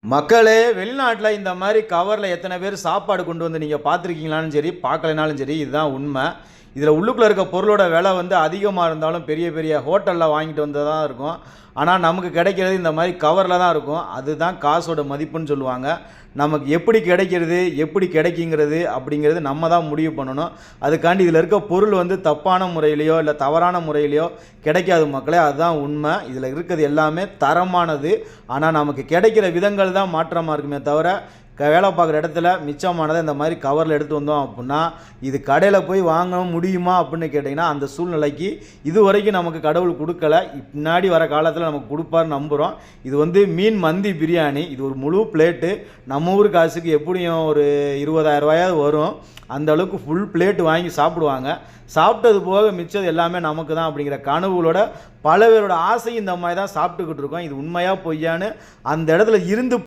மக்களே, வெளிநாட்டில இந்த மாரி கவர்ல எத்தனை பேர் சாப்பாடு கொண்டு வந்து நீங்க பார்த்துருக்கீங்களாலும் சரி, பார்க்கலைனாலும் சரி, இதுதான் உண்ம. இதில உள்ளுக்குள்ள இருக்க பொருளோட விலை வந்து அதிகமா இருந்தாலும் பெரிய பெரிய ஹோட்டல்ல வாங்கிட்டு வந்ததா இருக்கும். ஆனா, நமக்கு கிடைக்கிறது இந்த மாரி கவர்ல தான் இருக்கும். அதுதான் காசோட மதிப்புன்னு சொல்லுவாங்க. நமக்கு எப்படி கிடைக்கிறது, எப்படி கிடைக்குங்கிறது அப்படிங்கிறது நம்ம தான் முடிவு பண்ணணும். அதுக்காண்டி இதில இருக்க பொருள் வந்து தப்பான முறையிலயோ, இல்ல தவறான முறையிலயோ கிடைக்காது மக்களே. அதுதான் உண்ம. இதில இருக்கிறது எல்லாமே தரமானது. ஆனா, நமக்கு கிடைக்கிற விதங்கள் தான் மாற்றமா இருக்குமே தவிர, வேலை பார்க்குற இடத்துல மிச்சமானதை இந்த மாதிரி கவரில் எடுத்து வந்தோம் அப்படின்னா, இது கடையில் போய் வாங்க முடியுமா அப்படின்னு கேட்டிங்கன்னா, அந்த சூழ்நிலைக்கு இதுவரைக்கும் நமக்கு கடவுள் கொடுக்கல. பின்னாடி வர காலத்தில் நமக்கு கொடுப்பாருன்னு நம்புகிறோம். இது வந்து மீன் மந்தி பிரியாணி. இது ஒரு முழு பிளேட்டு. நம்ம ஊர் காசுக்கு எப்படியும் ஒரு 20,000 ரூபாயாவது வரும். அந்த அளவுக்கு ஃபுல் பிளேட் வாங்கி சாப்பிடுவாங்க. சாப்பிட்டது போக மிச்சது எல்லாமே நமக்கு தான் அப்படிங்கிற கனவுகளோட பல பேரோட ஆசை இந்த மாதிரி தான் சாப்பிட்டுக்கிட்டு இருக்கோம். இது உண்மையா பொய்யான்னு அந்த இடத்துல இருந்து